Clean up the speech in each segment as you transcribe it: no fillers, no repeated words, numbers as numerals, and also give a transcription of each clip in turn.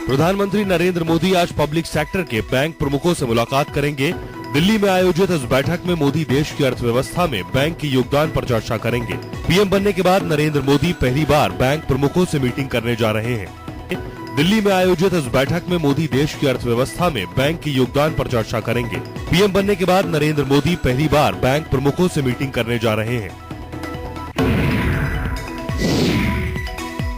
प्रधानमंत्री नरेंद्र मोदी आज public sector के बैंक प्रमुखों से मुलाकात करेंगे। दिल्ली में आयोजित इस बैठक में मोदी देश की अर्थव्यवस्था में बैंक के योगदान पर चर्चा करेंगे। पीएम बनने के बाद नरेंद्र मोदी पहली बार बैंक प्रमुखों से मीटिंग करने जा रहे हैं। दिल्ली में आयोजित इस बैठक में मोदी देश की अर्थव्यवस्था में बैंक के योगदान पर चर्चा करेंगे। पीएम बनने के बाद नरेंद्र मोदी पहली बार बैंक प्रमुखों से मीटिंग करने जा रहे हैं।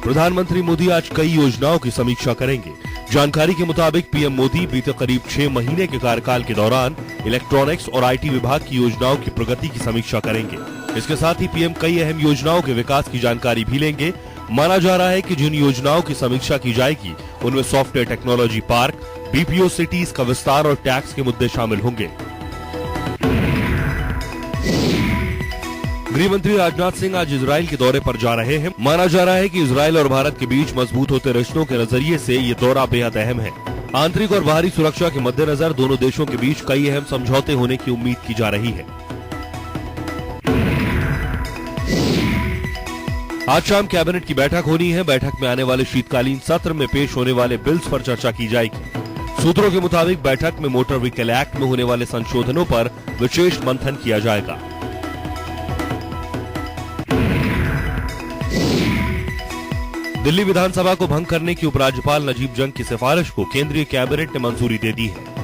प्रधानमंत्री मोदी आज कई योजनाओं की समीक्षा करेंगे। जानकारी के मुताबिक पीएम मोदी बीते करीब 6 महीने के कार्यकाल के दौरान इलेक्ट्रॉनिक्स और आईटी विभाग की योजनाओं की प्रगति की समीक्षा करेंगे। इसके साथ ही पीएम कई अहम योजनाओं के विकास की जानकारी भी लेंगे। माना जा रहा है कि जिन योजनाओं की समीक्षा की जाएगी उनमें software technology park, BPO cities का विस्तार और टैक्स के मुद्दे शामिल होंगे। गृह मंत्री राजनाथ सिंह आज इजराइल के दौरे पर जा रहे हैं। माना जा रहा है कि इजराइल और भारत के बीच मजबूत होते रिश्तों के नजरिए से ये दौरा बेहद अहम है। आंतरिक और बाहरी सुरक्षा के मद्देनजर दोनों देशों के बीच कई अहम समझौते होने की उम्मीद की जा रही है। आज शाम कैबिनेट की बैठक होनी है। बैठक में आने वाले शीतकालीन सत्र में पेश होने वाले बिल्स पर चर्चा की जाएगी। सूत्रों के मुताबिक बैठक में मोटर व्हीकल एक्ट में होने वाले संशोधनों पर विशेष मंथन किया जाएगा। दिल्ली विधानसभा को भंग करने की उपराज्यपाल नजीब जंग की सिफारिश को केंद्रीय कैबिनेट ने मंजूरी दे दी है।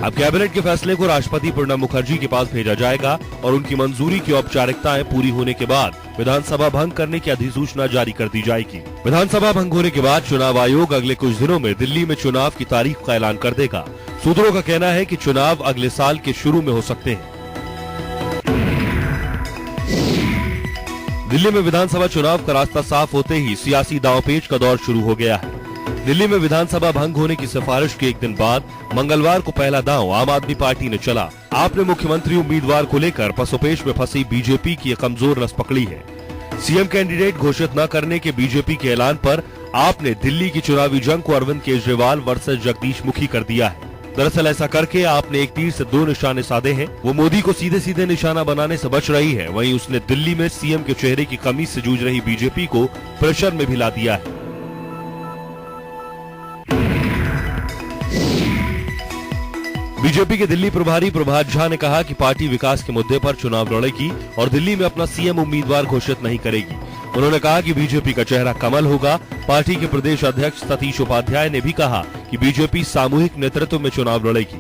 अब कैबिनेट के फैसले को राष्ट्रपति प्रणब मुखर्जी के पास भेजा जाएगा और उनकी मंजूरी की औपचारिकताएं पूरी होने के बाद विधानसभा भंग करने की अधिसूचना जारी कर दी जाएगी। विधानसभा भंग होने के बाद चुनाव आयोग अगले कुछ दिनों में दिल्ली में चुनाव की तारीख का ऐलान कर देगा। सूत्रों का कहना है कि चुनाव अगले साल के शुरू में हो सकते हैं। दिल्ली में विधानसभा चुनाव का रास्ता साफ होते ही सियासी दांवपेच का दौर शुरू हो गया है। दिल्ली में विधानसभा भंग होने की सिफारिश के एक दिन बाद मंगलवार को पहला दांव आम आदमी पार्टी ने चला। आपने मुख्यमंत्री उम्मीदवार को लेकर पसोपेश में फंसी बीजेपी की कमजोर नस पकड़ी है। सीएम कैंडिडेट घोषित न करने के बीजेपी के ऐलान पर आपने दिल्ली की चुनावी जंग को अरविंद केजरीवाल वर्सेस जगदीश मुखी कर दिया है। दरअसल ऐसा करके आपने एक तीर से 2 निशाने साधे हैं। वो मोदी को सीधे सीधे निशाना बनाने से बच रही है, वहीं उसने दिल्ली में सीएम के चेहरे की कमी से जूझ रही बीजेपी को प्रेशर में भी ला दिया है। बीजेपी के दिल्ली प्रभारी प्रभात झा ने कहा कि पार्टी विकास के मुद्दे पर चुनाव लड़ेगी और दिल्ली में अपना सीएम उम्मीदवार घोषित नहीं करेगी। उन्होंने कहा कि बीजेपी का चेहरा कमल होगा। पार्टी के प्रदेश अध्यक्ष सतीश उपाध्याय ने भी कहा कि बीजेपी सामूहिक नेतृत्व में चुनाव लड़ेगी।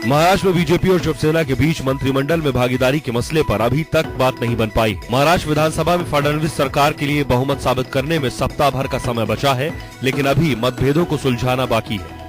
महाराष्ट्र में बीजेपी और शिवसेना के बीच मंत्रिमंडल में भागीदारी के मसले पर अभी तक बात नहीं बन पाई। महाराष्ट्र विधानसभा में फडणवीस सरकार के लिए बहुमत साबित करने में सप्ताह भर का समय बचा है, लेकिन अभी मतभेदों को सुलझाना बाकी है।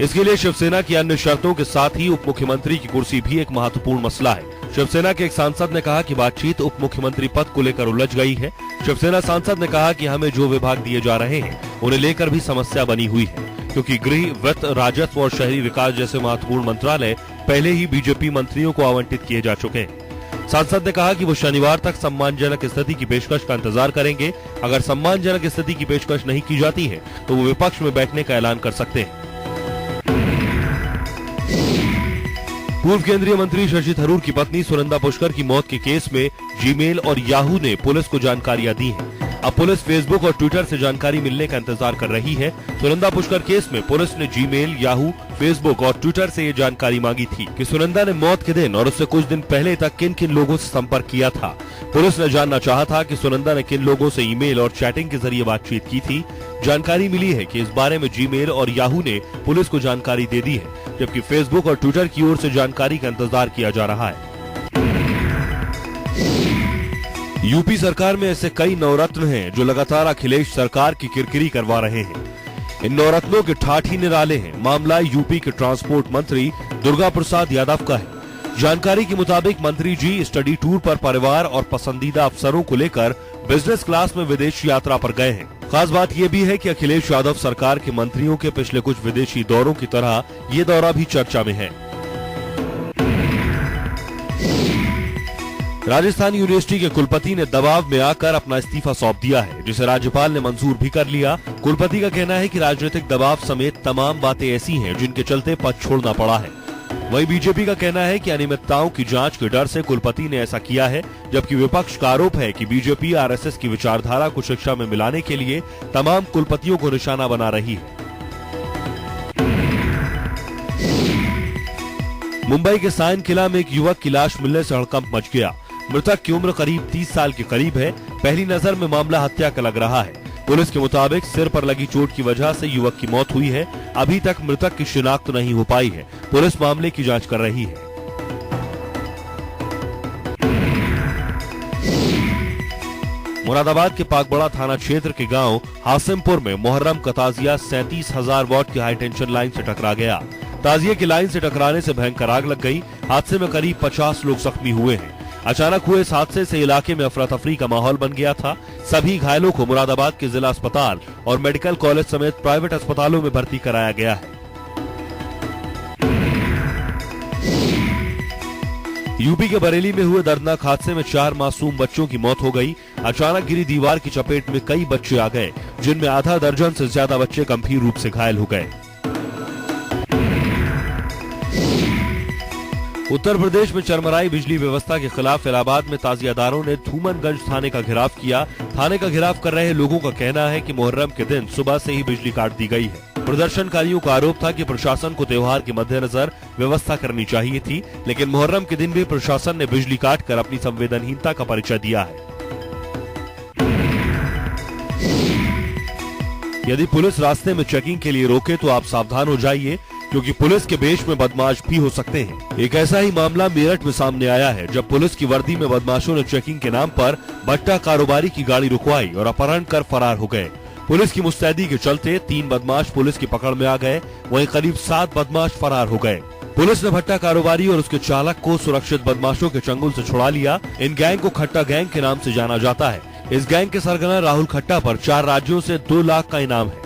इसके लिए शिवसेना की अन्य शर्तों के साथ ही उप मुख्यमंत्री की कुर्सी भी एक महत्वपूर्ण मसला है। शिवसेना के एक सांसद ने कहा कि बातचीत उप मुख्यमंत्री पद को लेकर उलझ गई है। शिवसेना सांसद ने कहा कि हमें जो विभाग दिए जा रहे हैं उन्हें लेकर भी समस्या बनी हुई है, क्योंकि गृह, वित्त, राजस्व और शहरी विकास जैसे महत्वपूर्ण मंत्रालय पहले ही बीजेपी मंत्रियों को आवंटित किए जा चुके हैं। सांसद ने कहा कि वो शनिवार तक सम्मानजनक स्थिति की पेशकश का इंतजार करेंगे। अगर सम्मानजनक स्थिति की पेशकश नहीं की जाती है तो वो विपक्ष में बैठने का ऐलान कर सकते हैं। पूर्व केंद्रीय मंत्री शशि थरूर की पत्नी सुनंदा पुष्कर की मौत के केस में जीमेल और याहू ने पुलिस को जानकारियां दी हैं। अब पुलिस फेसबुक और ट्विटर से जानकारी मिलने का इंतजार कर रही है। सुनंदा पुष्कर केस में पुलिस ने जीमेल, याहू, फेसबुक और ट्विटर से ये जानकारी मांगी थी कि सुनंदा ने मौत के दिन और उससे कुछ दिन पहले तक किन किन लोगों से संपर्क किया था। पुलिस ने जानना चाहा था कि सुनंदा ने किन लोगों से ईमेल और चैटिंग के जरिए बातचीत की थी। जानकारी मिली है कि इस बारे में जीमेल और याहू ने पुलिस को जानकारी दे दी है, जबकि फेसबुक और ट्विटर की ओर से जानकारी का इंतजार किया जा रहा है। यूपी सरकार में ऐसे कई नवरत्न हैं जो लगातार अखिलेश सरकार की किरकिरी करवा रहे हैं। इन नवरत्नों के ठाठ ही निराले हैं। मामला यूपी के ट्रांसपोर्ट मंत्री दुर्गा प्रसाद यादव का है। जानकारी के मुताबिक मंत्री जी स्टडी टूर पर परिवार और पसंदीदा अफसरों को लेकर बिजनेस क्लास में विदेश यात्रा पर गए हैं। खास बात यह भी है कि अखिलेश यादव सरकार के मंत्रियों के पिछले कुछ विदेशी दौरों की तरह ये दौरा भी चर्चा में है। राजस्थान यूनिवर्सिटी के कुलपति ने दबाव में आकर अपना इस्तीफा सौंप दिया है, जिसे राज्यपाल ने मंजूर भी कर लिया। कुलपति का कहना है कि राजनीतिक दबाव समेत तमाम बातें ऐसी हैं जिनके चलते पद छोड़ना पड़ा है। वहीं बीजेपी का कहना है कि अनियमितताओं की जांच के डर से कुलपति ने ऐसा किया है, जबकि विपक्ष का आरोप है कि बीजेपी आरएसएस की विचारधारा को शिक्षा में मिलाने के लिए तमाम कुलपतियों को निशाना बना रही है। मुंबई के साइन किला में एक युवक की लाश मिलने से हड़कंप मच गया। मृतक की उम्र करीब 30 साल के करीब है। पहली नजर में मामला हत्या का लग रहा है। पुलिस के मुताबिक सिर पर लगी चोट की वजह से युवक की मौत हुई है। अभी तक मृतक की शिनाख्त नहीं हो पाई है। पुलिस मामले की जांच कर रही है। मुरादाबाद के पाकबड़ा थाना क्षेत्र के गांव हासिमपुर में मुहर्रम का ताजिया 37,000 वॉट की हाई टेंशन लाइन से टकरा गया। ताजिए की लाइन से टकराने से भयंकर आग लग गई। हादसे में करीब 50 लोग जख्मी हुए हैं। अचानक हुए इस हादसे से इलाके में अफरा तफरी का माहौल बन गया था। सभी घायलों को मुरादाबाद के जिला अस्पताल और मेडिकल कॉलेज समेत प्राइवेट अस्पतालों में भर्ती कराया गया है। यूपी के बरेली में हुए दर्दनाक हादसे में 4 मासूम बच्चों की मौत हो गई। अचानक गिरी दीवार की चपेट में कई बच्चे आ गए, जिनमें आधा दर्जन से ज्यादा बच्चे गंभीर रूप से घायल हो गए। उत्तर प्रदेश में चरमराई बिजली व्यवस्था के खिलाफ इलाहाबाद में ताजियादारों ने धूमनगंज थाने का घेराव किया। थाने का घेराव कर रहे लोगों का कहना है कि मुहर्रम के दिन सुबह से ही बिजली काट दी गई है। प्रदर्शनकारियों का आरोप था कि प्रशासन को त्योहार के मद्देनजर व्यवस्था करनी चाहिए थी, लेकिन मुहर्रम के दिन भी प्रशासन ने बिजली काटकर अपनी संवेदनहीनता का परिचय दिया है। यदि पुलिस रास्ते में चेकिंग के लिए रोके तो आप सावधान हो जाइए, क्योंकि पुलिस के वेश में बदमाश भी हो सकते हैं। एक ऐसा ही मामला मेरठ में सामने आया है, जब पुलिस की वर्दी में बदमाशों ने चेकिंग के नाम पर भट्टा कारोबारी की गाड़ी रुकवाई और अपहरण कर फरार हो गए। पुलिस की मुस्तैदी के चलते 3 बदमाश पुलिस की पकड़ में आ गए, वहीं करीब 7 बदमाश फरार हो गए। पुलिस ने भट्टा कारोबारी और उसके चालक को सुरक्षित बदमाशों के चंगुल से छुड़ा लिया। इन गैंग को खट्टा गैंग के नाम से जाना जाता है। इस गैंग के सरगना राहुल खट्टा पर 4 राज्यों से 2 लाख का इनाम है।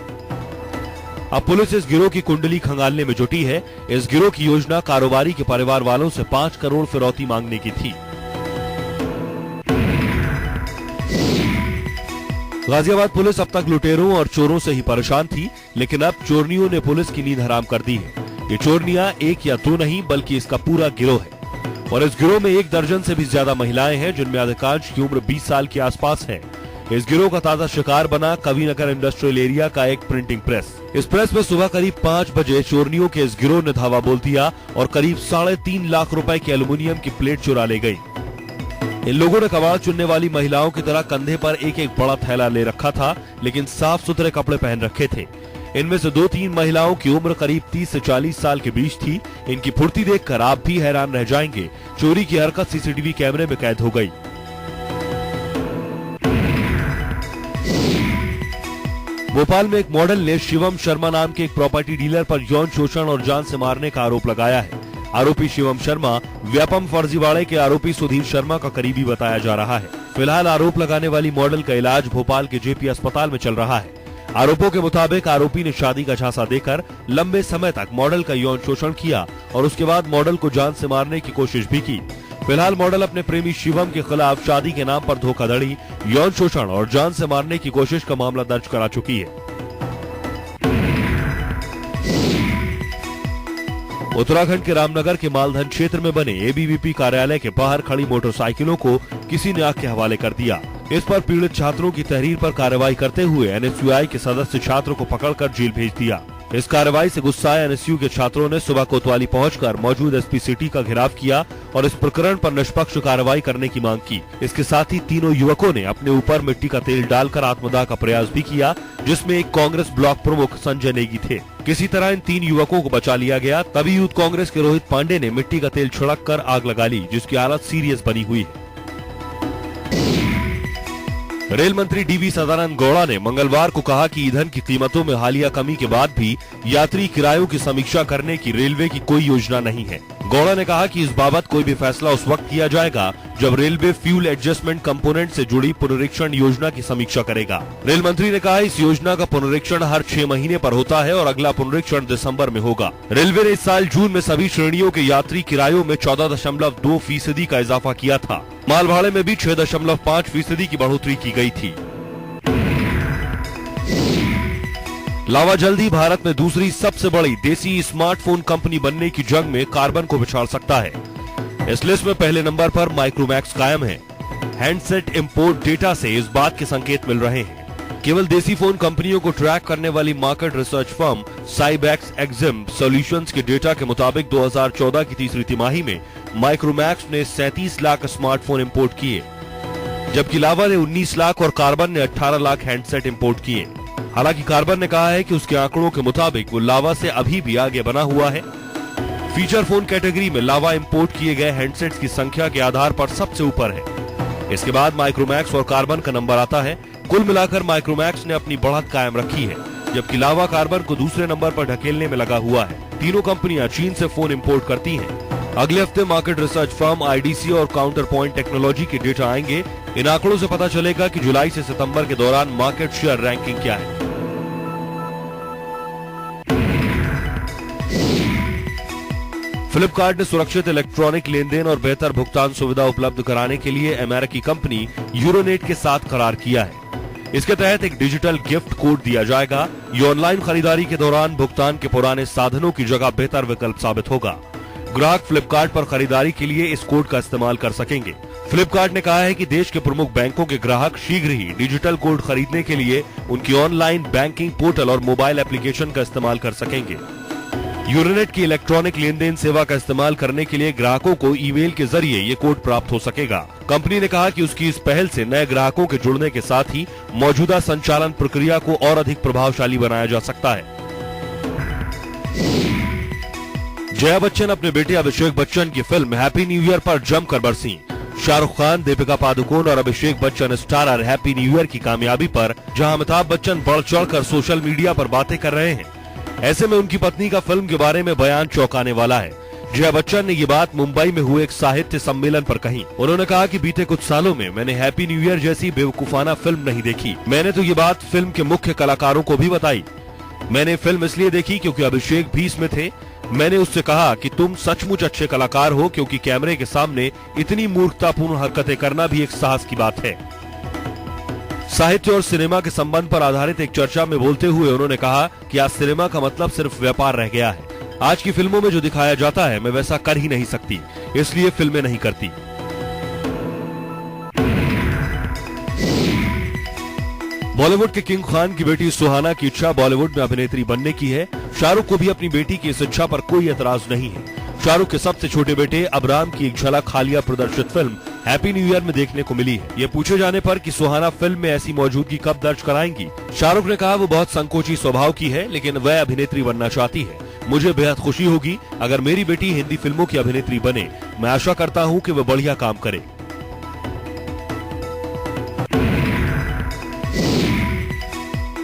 अब पुलिस इस गिरोह की कुंडली खंगालने में जुटी है। इस गिरोह की योजना कारोबारी के परिवार वालों से 5 करोड़ फिरौती मांगने की थी। गाजियाबाद पुलिस अब तक लुटेरों और चोरों से ही परेशान थी, लेकिन अब चोरनियों ने पुलिस की नींद हराम कर दी है। ये चोरनियां 1 या 2 नहीं, बल्कि इसका पूरा गिरोह है और इस गिरोह में 1 दर्जन से भी ज्यादा महिलाएं हैं, जिनमें अधिकांश की उम्र 20 साल के आसपास है। इस गिरोह का ताजा शिकार बना कविनगर इंडस्ट्रियल एरिया का एक प्रिंटिंग प्रेस। इस प्रेस में सुबह करीब 5 बजे चोरनियों के इस गिरोह ने धावा बोल दिया और करीब 3.5 लाख रुपए की एल्यूमिनियम की प्लेट चुरा ले गई। इन लोगों ने कबाड़ चुनने वाली महिलाओं की तरह कंधे पर एक बड़ा थैला ले रखा था, लेकिन साफ सुथरे कपड़े पहन रखे थे। इनमें से 2-3 महिलाओं की उम्र करीब 30 से 40 साल के बीच थी। इनकी फुर्ती देखकर आप भी हैरान रह जाएंगे। चोरी की हरकत सीसीटीवी कैमरे में कैद हो गई। भोपाल में एक मॉडल ने शिवम शर्मा नाम के एक प्रॉपर्टी डीलर पर यौन शोषण और जान से मारने का आरोप लगाया है। आरोपी शिवम शर्मा व्यापम फर्जीवाड़े के आरोपी सुधीर शर्मा का करीबी बताया जा रहा है। फिलहाल आरोप लगाने वाली मॉडल का इलाज भोपाल के जेपी अस्पताल में चल रहा है। आरोपों के मुताबिक आरोपी ने शादी का झांसा देकर लंबे समय तक मॉडल का यौन शोषण किया और उसके बाद मॉडल को जान से मारने की कोशिश भी की। फिलहाल मॉडल अपने प्रेमी शिवम के खिलाफ शादी के नाम पर धोखाधड़ी, यौन शोषण और जान से मारने की कोशिश का मामला दर्ज करा चुकी है। उत्तराखंड के रामनगर के मालधन क्षेत्र में बने एबीवीपी कार्यालय के बाहर खड़ी मोटरसाइकिलों को किसी ने आग के हवाले कर दिया। इस पर पीड़ित छात्रों की तहरीर पर कार्रवाई करते हुए एनएसयूआई के सदस्य छात्र को पकड़कर जेल भेज दिया। इस कार्रवाई से गुस्साए एनएसयू के छात्रों ने सुबह कोतवाली पहुंचकर मौजूद एसपी सिटी का घेराव किया और इस प्रकरण पर निष्पक्ष कार्रवाई करने की मांग की। इसके साथ ही तीनों युवकों ने अपने ऊपर मिट्टी का तेल डालकर आत्मदाह का प्रयास भी किया, जिसमें एक कांग्रेस ब्लॉक प्रमुख संजय नेगी थे। किसी तरह इन 3 युवकों को बचा लिया गया। तभी यूथ कांग्रेस के रोहित पांडे ने मिट्टी का तेल छिड़क कर आग लगा ली, जिसकी हालत सीरियस बनी हुई है। रेल मंत्री डीवी सदानंद गौड़ा ने मंगलवार को कहा कि ईंधन की कीमतों में हालिया कमी के बाद भी यात्री किरायों की समीक्षा करने की रेलवे की कोई योजना नहीं है। गौड़ा ने कहा कि इस बाबत कोई भी फैसला उस वक्त किया जाएगा जब रेलवे फ्यूल एडजस्टमेंट कंपोनेंट से जुड़ी पुनरीक्षण योजना की समीक्षा करेगा। रेल मंत्री ने कहा इस योजना का पुनरीक्षण हर 6 महीने पर होता है और अगला पुनरीक्षण दिसंबर में होगा। रेलवे ने इस साल जून में सभी श्रेणियों के यात्री किरायों में 14.2% का इजाफा किया था। माल भाड़े में भी 6.5% की बढ़ोतरी की गई थी। लावा जल्द ही भारत में दूसरी सबसे बड़ी देसी स्मार्टफोन कंपनी बनने की जंग में कार्बन को पिछाड़ सकता है। इस लिस्ट में पहले नंबर पर माइक्रोमैक्स कायम है। हैंडसेट इंपोर्ट डेटा से इस बात के संकेत मिल रहे हैं। केवल देसी फोन कंपनियों को ट्रैक करने वाली market research firm साइबैक्स Exim solutions के डेटा के मुताबिक 2014 की तीसरी तिमाही में माइक्रोमैक्स ने 37 लाख स्मार्टफोन इंपोर्ट किए, जबकि लावा ने 19 लाख और कार्बन ने 18 लाख हैंडसेट इंपोर्ट किए। हालांकि कार्बन ने कहा है कि उसके आंकड़ों के मुताबिक वो लावा से अभी भी आगे बना हुआ है। फीचर फोन कैटेगरी में लावा इंपोर्ट किए गए हैंडसेट्स की संख्या के आधार पर सबसे ऊपर है। इसके बाद माइक्रोमैक्स और कार्बन का नंबर आता है। कुल मिलाकर माइक्रोमैक्स ने अपनी बढ़त कायम रखी है, जबकि लावा कार्बन को दूसरे नंबर पर ढकेलने में लगा हुआ है। तीनों कंपनियां चीन से फोन इंपोर्ट करती हैं। अगले हफ्ते मार्केट रिसर्च फर्म आईडीसी और काउंटर पॉइंट टेक्नोलॉजी के डेटा आएंगे। इन आंकड़ों से पता चलेगा कि जुलाई से सितंबर के दौरान मार्केट शेयर रैंकिंग क्या है। फ्लिपकार्ट ने सुरक्षित इलेक्ट्रॉनिक लेनदेन और बेहतर भुगतान सुविधा उपलब्ध कराने के लिए अमेरिकी कंपनी यूरोनेट के साथ करार किया है। इसके तहत एक डिजिटल गिफ्ट कोड दिया जाएगा। ये ऑनलाइन खरीदारी के दौरान भुगतान के पुराने साधनों की जगह बेहतर विकल्प साबित होगा। ग्राहक फ्लिपकार्ट पर खरीदारी के लिए इस कोड का इस्तेमाल कर सकेंगे। फ्लिपकार्ट ने कहा है कि देश के प्रमुख बैंकों के ग्राहक शीघ्र ही डिजिटल कोड खरीदने के लिए उनकी ऑनलाइन बैंकिंग पोर्टल और मोबाइल एप्लीकेशन का इस्तेमाल कर सकेंगे। यूरोनेट की इलेक्ट्रॉनिक लेनदेन सेवा का इस्तेमाल करने के लिए ग्राहकों को ईमेल के जरिए ये कोड प्राप्त हो सकेगा। कंपनी ने कहा कि उसकी इस पहल से नए ग्राहकों के जुड़ने के साथ ही मौजूदा संचालन प्रक्रिया को और अधिक प्रभावशाली बनाया जा सकता है। जया बच्चन अपने बेटे अभिषेक बच्चन की फिल्म हैप्पी न्यू ईयर पर जमकर बरसीं। शाहरुख खान, दीपिका पादुकोण और Abhishek Bachchan starrer Happy New Year की कामयाबी पर जहां अमिताभ बच्चन बढ़ चढ़कर सोशल मीडिया पर बातें कर रहे हैं, ऐसे में उनकी पत्नी का फिल्म के बारे में बयान चौंकाने वाला है। जया बच्चन ने ये बात मुंबई में हुए एक साहित्य सम्मेलन पर कही। उन्होंने कहा कि बीते कुछ सालों में मैंने हैप्पी न्यू ईयर जैसी बेवकूफाना फिल्म नहीं देखी। मैंने तो ये बात फिल्म के मुख्य कलाकारों को भी बताई। मैंने फिल्म इसलिए देखी क्योंकि अभिषेक भी इसमें थे। मैंने उससे कहा कि तुम सचमुच अच्छे कलाकार हो, क्योंकि कैमरे के सामने इतनी मूर्खतापूर्ण हरकतें करना भी एक साहस की बात है। साहित्य और सिनेमा के संबंध पर आधारित एक चर्चा में बोलते हुए उन्होंने कहा कि आज सिनेमा का मतलब सिर्फ व्यापार रह गया है। आज की फिल्मों में जो दिखाया जाता है मैं वैसा कर ही नहीं सकती, इसलिए फिल्में नहीं करती। बॉलीवुड के किंग खान की बेटी सुहाना की इच्छा बॉलीवुड में अभिनेत्री बनने की है। शाहरुख को भी अपनी बेटी की इस इच्छा पर कोई एतराज नहीं है। शाहरुख के सबसे छोटे बेटे अबराम की एक झलक हालिया प्रदर्शित फिल्म हैप्पी न्यू ईयर में देखने को मिली है। ये पूछे जाने पर कि सुहाना फिल्म में ऐसी मौजूदगी कब दर्ज कराएंगी, शाहरुख ने कहा वो बहुत संकोची स्वभाव की है, लेकिन वह अभिनेत्री बनना चाहती है। मुझे बेहद खुशी होगी अगर मेरी बेटी हिंदी फिल्मों की अभिनेत्री बने। मैं आशा करता हूँ कि वह बढ़िया काम करे।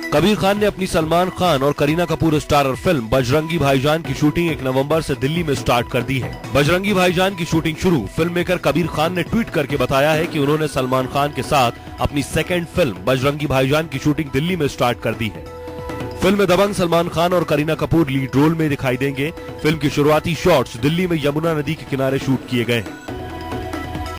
कबीर खान ने अपनी सलमान खान और करीना कपूर स्टारर फिल्म बजरंगी भाईजान की शूटिंग 1 नवंबर से दिल्ली में स्टार्ट कर दी है। बजरंगी भाईजान की शूटिंग शुरू फिल्म मेकर कबीर खान ने ट्वीट करके बताया है कि उन्होंने सलमान खान के साथ अपनी सेकंड फिल्म बजरंगी भाईजान की शूटिंग दिल्ली में स्टार्ट कर दी है। फिल्म में दबंग सलमान खान और करीना कपूर लीड रोल में दिखाई देंगे। फिल्म की शुरुआती शॉट्स दिल्ली में यमुना नदी के किनारे शूट किए गए हैं।